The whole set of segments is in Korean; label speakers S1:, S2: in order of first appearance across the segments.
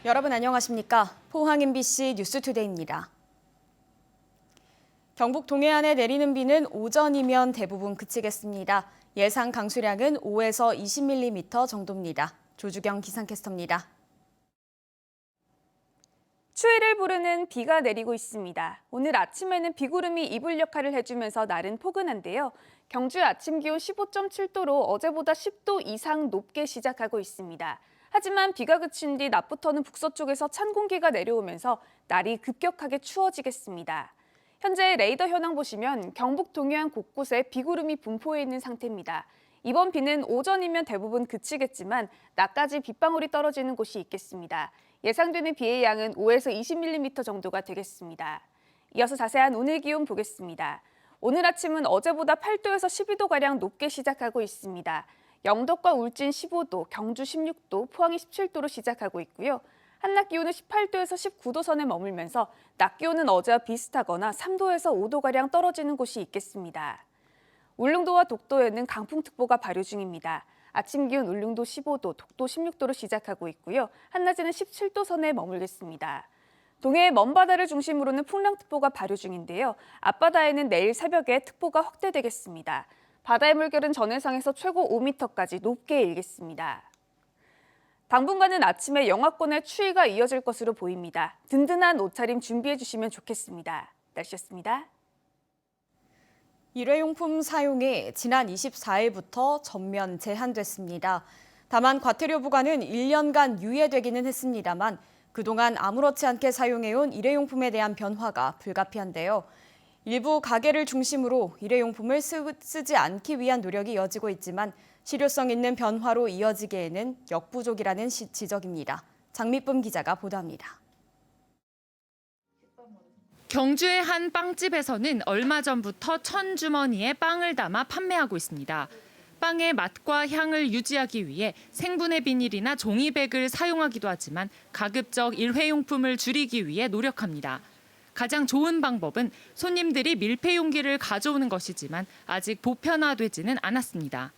S1: 여러분 안녕하십니까? 포항 MBC 뉴스투데이입니다. 경북 동해안에 내리는 비는 오전이면 대부분 그치겠습니다. 예상 강수량은 5에서 20mm 정도입니다. 조주경 기상캐스터입니다.
S2: 추위를 부르는 비가 내리고 있습니다. 오늘 아침에는 비구름이 이불 역할을 해주면서 날은 포근한데요. 경주의 아침 기온 15.7도로 어제보다 10도 이상 높게 시작하고 있습니다. 하지만 비가 그친 뒤 낮부터는 북서쪽에서 찬 공기가 내려오면서 날이 급격하게 추워지겠습니다. 현재 레이더 현황 보시면 경북 동해안 곳곳에 비구름이 분포해 있는 상태입니다. 이번 비는 오전이면 대부분 그치겠지만 낮까지 빗방울이 떨어지는 곳이 있겠습니다. 예상되는 비의 양은 5에서 20mm 정도가 되겠습니다. 이어서 자세한 오늘 기온 보겠습니다. 오늘 아침은 어제보다 8도에서 12도가량 높게 시작하고 있습니다. 영덕과 울진 15도, 경주 16도, 포항이 17도로 시작하고 있고요. 한낮 기온은 18도에서 19도 선에 머물면서 낮 기온은 어제와 비슷하거나 3도에서 5도가량 떨어지는 곳이 있겠습니다. 울릉도와 독도에는 강풍특보가 발효 중입니다. 아침 기온 울릉도 15도, 독도 16도로 시작하고 있고요. 한낮에는 17도 선에 머물겠습니다. 동해의 먼바다를 중심으로는 풍랑특보가 발효 중인데요. 앞바다에는 내일 새벽에 특보가 확대되겠습니다. 바다의 물결은 전해상에서 최고 5m까지 높게 일겠습니다. 당분간은 아침에 영하권의 추위가 이어질 것으로 보입니다. 든든한 옷차림 준비해 주시면 좋겠습니다. 날씨였습니다.
S1: 일회용품 사용이 지난 24일부터 전면 제한됐습니다. 다만 과태료 부과는 1년간 유예되기는 했습니다만 그동안 아무렇지 않게 사용해온 일회용품에 대한 변화가 불가피한데요. 일부 가게를 중심으로 일회용품을 쓰지 않기 위한 노력이 이어지고 있지만 실효성 있는 변화로 이어지기에는 역부족이라는 지적입니다. 장미쁨 기자가 보도합니다.
S3: 경주의 한 빵집에서는 얼마 전부터 1000주머니에 빵을 담아 판매하고 있습니다. 빵의 맛과 향을 유지하기 위해 생분해 비닐이나 종이백을 사용하기도 하지만 가급적 일회용품을 줄이기 위해 노력합니다. 가장 좋은 방법은 손님들이 밀폐 용기를 가져오는 것이지만 아직 보편화되지는 않았습니다.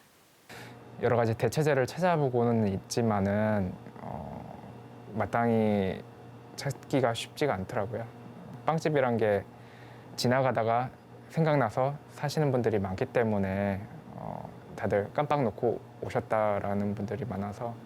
S4: 여러 가지 대체제를 찾아보고는 있지만은 마땅히 찾기가 쉽지가 않더라고요. 빵집이란 게 지나가다가 생각나서 사시는 분들이 많기 때문에 다들 깜빡 놓고 오셨다라는 분들이 많아서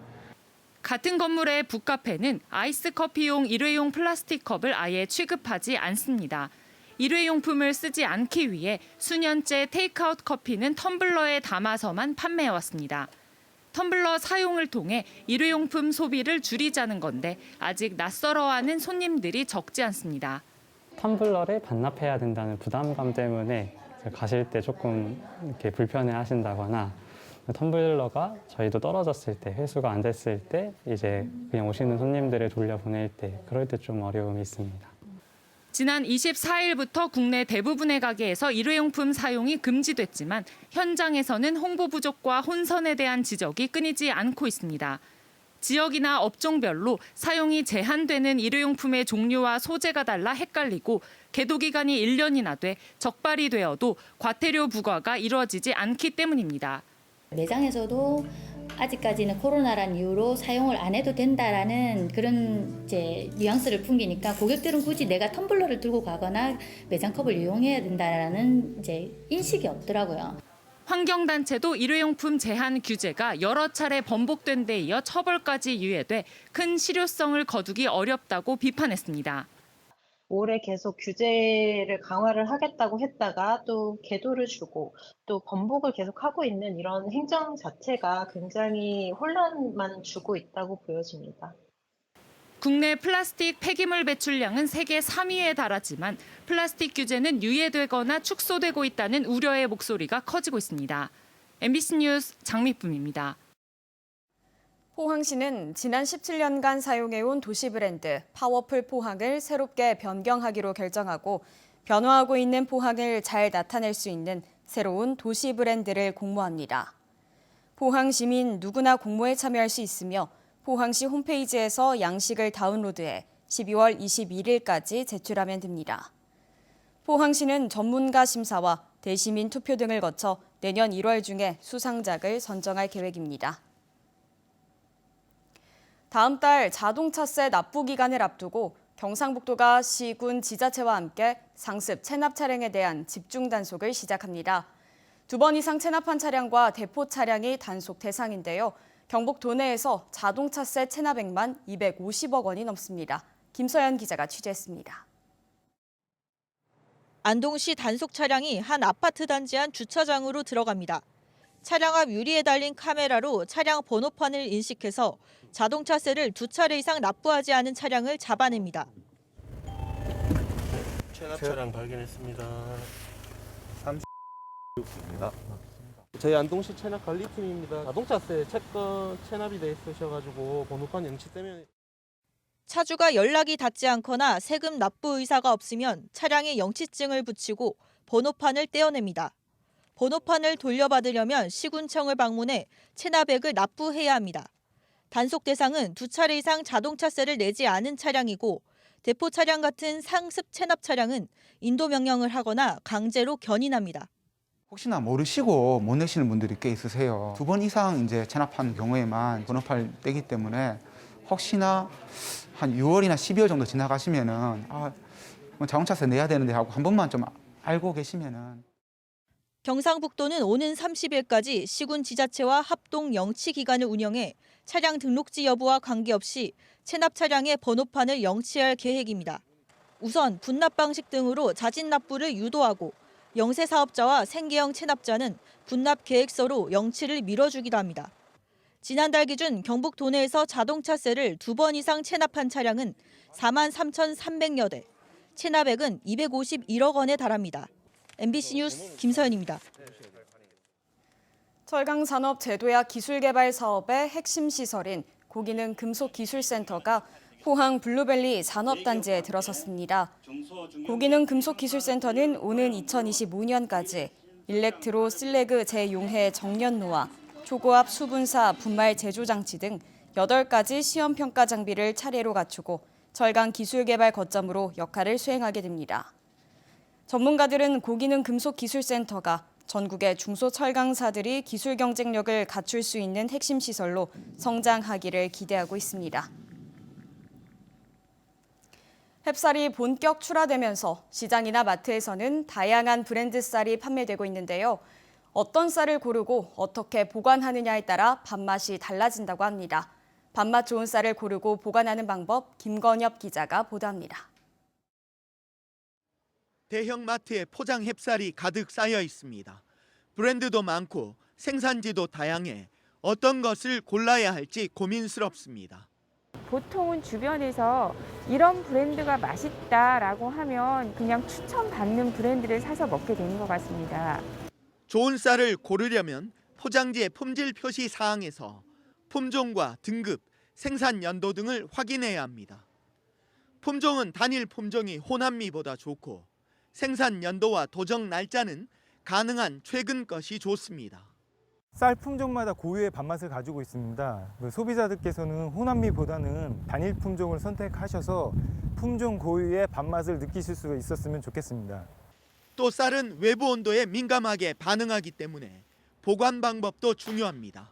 S3: 같은 건물의 북카페는 아이스 커피용 일회용 플라스틱 컵을 아예 취급하지 않습니다. 일회용품을 쓰지 않기 위해 수년째 테이크아웃 커피는 텀블러에 담아서만 판매해왔습니다. 텀블러 사용을 통해 일회용품 소비를 줄이자는 건데 아직 낯설어하는 손님들이 적지 않습니다.
S5: 텀블러를 반납해야 된다는 부담감 때문에 가실 때 조금 이렇게 불편해 하신다거나 텀블러가 저희도 떨어졌을 때, 회수가 안 됐을 때 이제 그냥 오시는 손님들을 돌려보낼 때 그럴 때 좀 어려움이 있습니다.
S3: 지난 24일부터 국내 대부분의 가게에서 일회용품 사용이 금지됐지만 현장에서는 홍보 부족과 혼선에 대한 지적이 끊이지 않고 있습니다. 지역이나 업종별로 사용이 제한되는 일회용품의 종류와 소재가 달라 헷갈리고 계도 기간이 1년이나 돼 적발이 되어도 과태료 부과가 이루어지지 않기 때문입니다.
S6: 매장에서도 아직까지는 코로나란 이유로 사용을 안 해도 된다라는 그런 이제 뉘앙스를 풍기니까 고객들은 굳이 내가 텀블러를 들고 가거나 매장컵을 이용해야 된다라는 이제 인식이 없더라고요.
S3: 환경단체도 일회용품 제한 규제가 여러 차례 번복된 데 이어 처벌까지 유예돼 큰 실효성을 거두기 어렵다고 비판했습니다.
S7: 올해 계속 규제를 강화를 하겠다고 했다가 또 계도를 주고 또 번복을 계속 하고 있는 이런 행정 자체가 굉장히 혼란만 주고 있다고 보여집니다.
S3: 국내 플라스틱 폐기물 배출량은 세계 3위에 달하지만 플라스틱 규제는 유예되거나 축소되고 있다는 우려의 목소리가 커지고 있습니다. MBC 뉴스 장미쁨입니다.
S1: 포항시는 지난 17년간 사용해온 도시 브랜드 파워풀 포항을 새롭게 변경하기로 결정하고 변화하고 있는 포항을 잘 나타낼 수 있는 새로운 도시 브랜드를 공모합니다. 포항 시민 누구나 공모에 참여할 수 있으며 포항시 홈페이지에서 양식을 다운로드해 12월 21일까지 제출하면 됩니다. 포항시는 전문가 심사와 대시민 투표 등을 거쳐 내년 1월 중에 수상작을 선정할 계획입니다. 다음 달 자동차세 납부 기간을 앞두고 경상북도가 시군 지자체와 함께 상습 체납 차량에 대한 집중 단속을 시작합니다. 2번 이상 체납한 차량과 대포 차량이 단속 대상인데요. 경북 도내에서 자동차세 체납액만 250억 원이 넘습니다. 김서연 기자가 취재했습니다.
S8: 안동시 단속 차량이 한 아파트 단지 안 주차장으로 들어갑니다. 차량 앞 유리에 달린 카메라로 차량 번호판을 인식해서 자동차세를 2차례 이상 납부하지 않은 차량을 잡아냅니다.
S9: 체납 차량 발견했습니다. 36입니다. 저희 안동시 체납 관리팀입니다. 자동차세 채권 체납이 돼 있으셔가지고 번호판 영치 때문에.
S8: 차주가 연락이 닿지 않거나 세금 납부 의사가 없으면 차량에 영치증을 붙이고 번호판을 떼어냅니다. 번호판을 돌려받으려면 시군청을 방문해 체납액을 납부해야 합니다. 단속 대상은 2차례 이상 자동차세를 내지 않은 차량이고 대포 차량 같은 상습 체납 차량은 인도 명령을 하거나 강제로 견인합니다.
S10: 혹시나 모르시고 못 내시는 분들이 꽤 있으세요. 2번 이상 이제 체납한 경우에만 번호판을 떼기 때문에 혹시나 한 6월이나 12월 정도 지나가시면은 자동차세 내야 되는데 하고 한 번만 좀 알고 계시면은.
S8: 경상북도는 오는 30일까지 시군 지자체와 합동 영치 기간을 운영해 차량 등록지 여부와 관계없이 체납 차량의 번호판을 영치할 계획입니다. 우선 분납 방식 등으로 자진 납부를 유도하고 영세 사업자와 생계형 체납자는 분납 계획서로 영치를 밀어주기도 합니다. 지난달 기준 경북 도내에서 자동차세를 2번 이상 체납한 차량은 43,300여 대, 체납액은 251억 원에 달합니다. MBC 뉴스 김서연입니다.
S1: 철강산업 제도약 기술개발 사업의 핵심 시설인 고기능 금속기술센터가 포항 블루밸리 산업단지에 들어섰습니다. 고기능 금속기술센터는 오는 2025년까지 일렉트로 슬래그 재용해 정련로와 초고압 수분사 분말 제조장치 등 8가지 시험평가 장비를 차례로 갖추고 철강 기술개발 거점으로 역할을 수행하게 됩니다. 전문가들은 고기능 금속기술센터가 전국의 중소철강사들이 기술 경쟁력을 갖출 수 있는 핵심 시설로 성장하기를 기대하고 있습니다. 햅쌀이 본격 출하되면서 시장이나 마트에서는 다양한 브랜드 쌀이 판매되고 있는데요. 어떤 쌀을 고르고 어떻게 보관하느냐에 따라 밥맛이 달라진다고 합니다. 밥맛 좋은 쌀을 고르고 보관하는 방법 김건엽 기자가 보도합니다.
S11: 대형 마트에 포장 햅쌀이 가득 쌓여 있습니다. 브랜드도 많고 생산지도 다양해 어떤 것을 골라야 할지 고민스럽습니다.
S12: 보통은 주변에서 이런 브랜드가 맛있다라고 하면 그냥 추천받는 브랜드를 사서 먹게 되는 것 같습니다.
S11: 좋은 쌀을 고르려면 포장지의 품질 표시 사항에서 품종과 등급, 생산 연도 등을 확인해야 합니다. 품종은 단일 품종이 혼합미보다 좋고 생산 연도와 도정 날짜는 가능한 최근 것이 좋습니다.
S13: 쌀 품종마다 고유의 밥맛을 가지고 있습니다. 소비자들께서는 혼합미보다는 단일 품종을 선택하셔서 품종 고유의 밥맛을 느끼실 수 있었으면 좋겠습니다.
S11: 또 쌀은 외부 온도에 민감하게 반응하기 때문에 보관 방법도 중요합니다.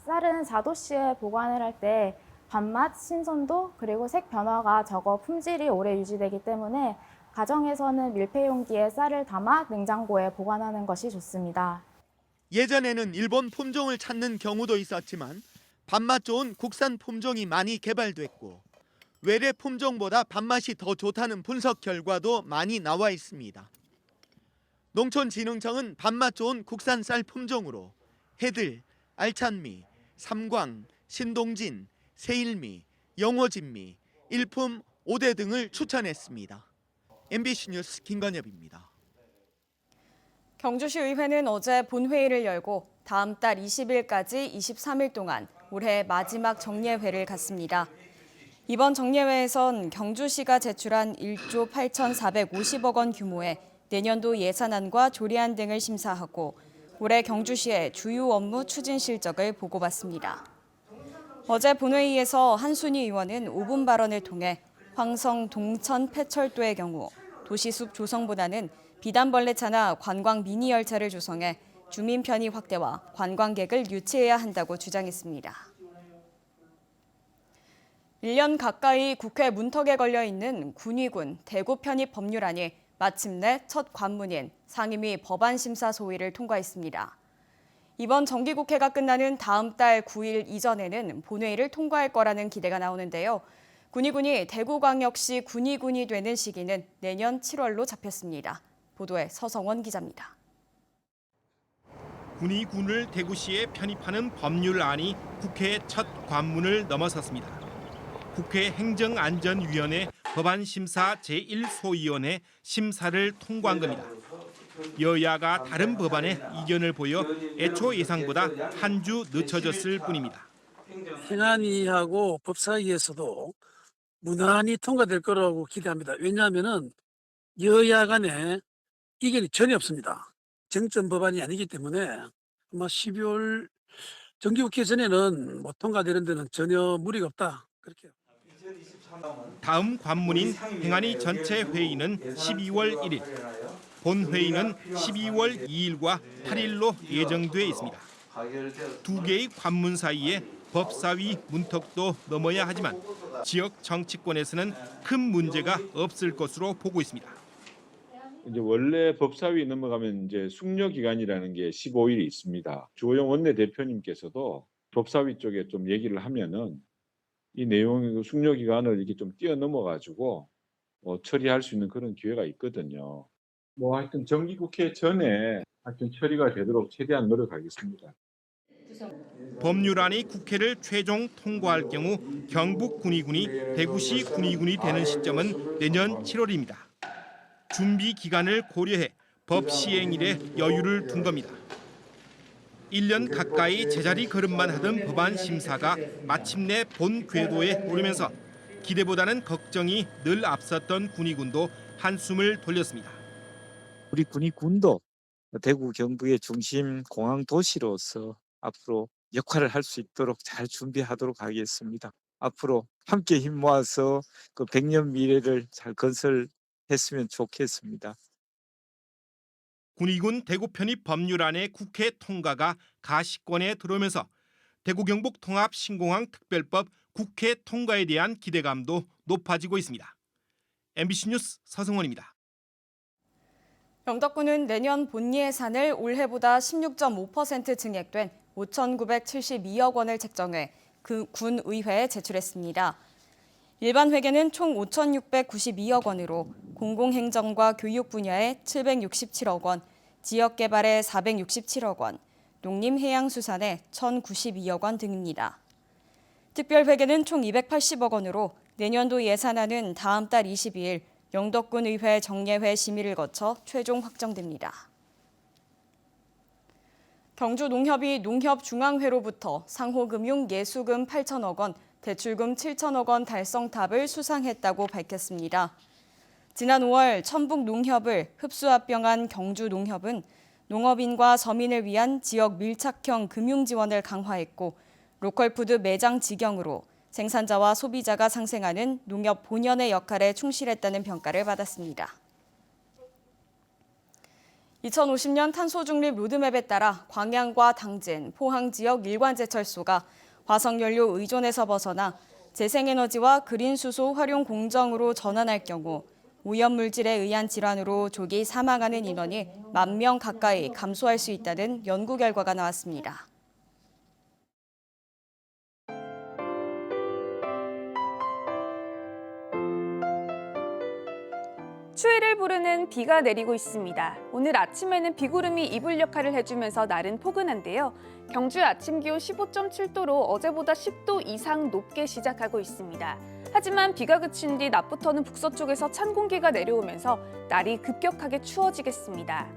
S12: 쌀은 4도씨에 보관을 할 때 밥맛, 신선도, 그리고 색 변화가 적어 품질이 오래 유지되기 때문에 가정에서는 밀폐 용기에 쌀을 담아 냉장고에 보관하는 것이 좋습니다.
S11: 예전에는 일본 품종을 찾는 경우도 있었지만 밥맛 좋은 국산 품종이 많이 개발됐고 외래 품종보다 밥맛이 더 좋다는 분석 결과도 많이 나와 있습니다. 농촌진흥청은 밥맛 좋은 국산 쌀 품종으로 해들, 알찬미, 삼광, 신동진, 세일미, 영호진미, 일품 5대 등을 추천했습니다. MBC 뉴스 김건엽입니다.
S1: 경주시 의회는 어제 본회의를 열고 다음 달 20일까지 23일 동안 올해 마지막 정례회를 갖습니다. 이번 정례회에선 경주시가 제출한 1조 8,450억 원 규모의 내년도 예산안과 조례안 등을 심사하고 올해 경주시의 주요 업무 추진 실적을 보고받습니다. 어제 본회의에서 한순희 의원은 5분 발언을 통해 황성 동천 폐철도의 경우 도시숲 조성보다는 비단벌레차나 관광 미니 열차를 조성해 주민 편의 확대와 관광객을 유치해야 한다고 주장했습니다. 1년 가까이 국회 문턱에 걸려 있는 군의군 대구 편입 법률안이 마침내 첫 관문인 상임위 법안 심사 소위를 통과했습니다. 이번 정기국회가 끝나는 다음 달 9일 이전에는 본회의를 통과할 거라는 기대가 나오는데요. 군의군이 대구광역시 군의군이 되는 시기는 내년 7월로 잡혔습니다. 보도에 서성원 기자입니다.
S11: 군의군을 대구시에 편입하는 법률안이 국회의 첫 관문을 넘어섰습니다. 국회 행정안전위원회 법안심사 제1소위원회 심사를 통과한 겁니다. 여야가 다른 법안에 이견을 보여 애초 예상보다 한 주 늦춰졌을 뿐입니다.
S14: 행안위하고 법사위에서도 무난히 통과될 거라고 기대합니다. 왜냐하면 여야 간에 이견이 전혀 없습니다. 쟁점 법안이 아니기 때문에 아마 12월 정기국회 전에는 통과되는 데는 전혀 무리가 없다. 그렇게.
S11: 다음 관문인 행안위 전체 회의는 12월 1일, 본회의는 12월 2일과 8일로 예정돼 있습니다. 두 개의 관문 사이에 법사위 문턱도 넘어야 하지만 지역 정치권에서는 큰 문제가 없을 것으로 보고 있습니다.
S15: 이제 원래 법사위 넘어가면 이제 숙려 기간이라는 게 15일이 있습니다. 주호영 원내대표님께서도 법사위 쪽에 좀 얘기를 하면은 이 내용의 숙려 기간을 이렇게 좀 뛰어넘어 가지고 처리할 수 있는 그런 기회가 있거든요. 하여튼 정기국회 전에 하여튼 처리가 되도록 최대한 노력하겠습니다.
S11: 법률안이 국회를 최종 통과할 경우 경북 군의군이 대구시 군의군이 되는 시점은 내년 7월입니다. 준비 기간을 고려해 법 시행일에 여유를 둔 겁니다. 1년 가까이 제자리 걸음만 하던 법안 심사가 마침내 본 궤도에 오르면서 기대보다는 걱정이 늘 앞섰던 군의군도 한숨을 돌렸습니다.
S16: 우리 군의군도 대구 경북의 중심 공항 도시로서 앞으로 역할을 할 수 있도록 잘 준비하도록 하겠습니다. 앞으로 함께 힘 모아서 그 100년 미래를 잘 건설했으면 좋겠습니다.
S11: 군의군 대구 편입 법률안의 국회 통과가 가시권에 들어오면서 대구 경북 통합 신공항 특별법 국회 통과에 대한 기대감도 높아지고 있습니다. MBC 뉴스 서승원입니다.
S1: 영덕군은 내년 본예산을 올해보다 16.5% 증액된 5,972억 원을 책정해 그 군의회에 제출했습니다. 일반 회계는 총 5,692억 원으로 공공행정과 교육 분야에 767억 원, 지역개발에 467억 원, 농림해양수산에 1,092억 원 등입니다. 특별회계는 총 280억 원으로 내년도 예산안은 다음 달 22일 영덕군 의회 정례회 심의를 거쳐 최종 확정됩니다. 경주농협이 농협중앙회로부터 상호금융 예수금 8천억 원, 대출금 7천억 원 달성탑을 수상했다고 밝혔습니다. 지난 5월 천북농협을 흡수합병한 경주농협은 농업인과 서민을 위한 지역 밀착형 금융 지원을 강화했고 로컬푸드 매장 직영으로 생산자와 소비자가 상생하는 농협 본연의 역할에 충실했다는 평가를 받았습니다. 2050년 탄소중립 로드맵에 따라 광양과 당진, 포항 지역 일관제철소가 화석연료 의존에서 벗어나 재생에너지와 그린수소 활용 공정으로 전환할 경우 오염물질에 의한 질환으로 조기 사망하는 인원이 10,000명 가까이 감소할 수 있다는 연구 결과가 나왔습니다.
S2: 추위를 부르는 비가 내리고 있습니다. 오늘 아침에는 비구름이 이불 역할을 해주면서 날은 포근한데요. 경주 아침 기온 15.7도로 어제보다 10도 이상 높게 시작하고 있습니다. 하지만 비가 그친 뒤 낮부터는 북서쪽에서 찬 공기가 내려오면서 날이 급격하게 추워지겠습니다.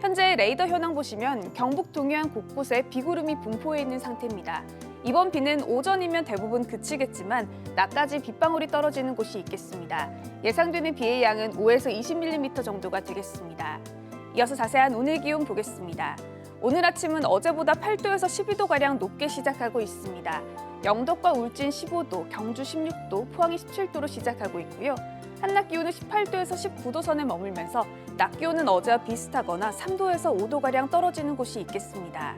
S2: 현재 레이더 현황 보시면 경북 동해안 곳곳에 비구름이 분포해 있는 상태입니다. 이번 비는 오전이면 대부분 그치겠지만 낮까지 빗방울이 떨어지는 곳이 있겠습니다. 예상되는 비의 양은 5에서 20mm 정도가 되겠습니다. 이어서 자세한 오늘 기온 보겠습니다. 오늘 아침은 어제보다 8도에서 12도가량 높게 시작하고 있습니다. 영덕과 울진 15도, 경주 16도, 포항이 17도로 시작하고 있고요. 한낮 기온은 18도에서 19도 선에 머물면서 낮 기온은 어제와 비슷하거나 3도에서 5도가량 떨어지는 곳이 있겠습니다.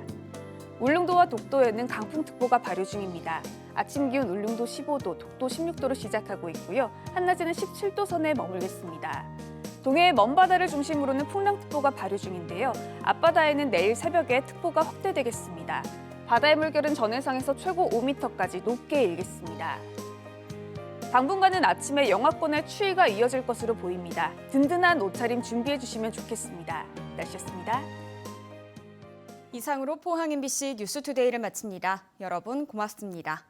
S2: 울릉도와 독도에는 강풍특보가 발효 중입니다. 아침 기온 울릉도 15도, 독도 16도로 시작하고 있고요. 한낮에는 17도 선에 머물겠습니다. 동해의 먼바다를 중심으로는 풍랑특보가 발효 중인데요. 앞바다에는 내일 새벽에 특보가 확대되겠습니다. 바다의 물결은 전해상에서 최고 5m까지 높게 일겠습니다. 당분간은 아침에 영하권의 추위가 이어질 것으로 보입니다. 든든한 옷차림 준비해 주시면 좋겠습니다. 날씨였습니다.
S1: 이상으로 포항 MBC 뉴스투데이를 마칩니다. 여러분 고맙습니다.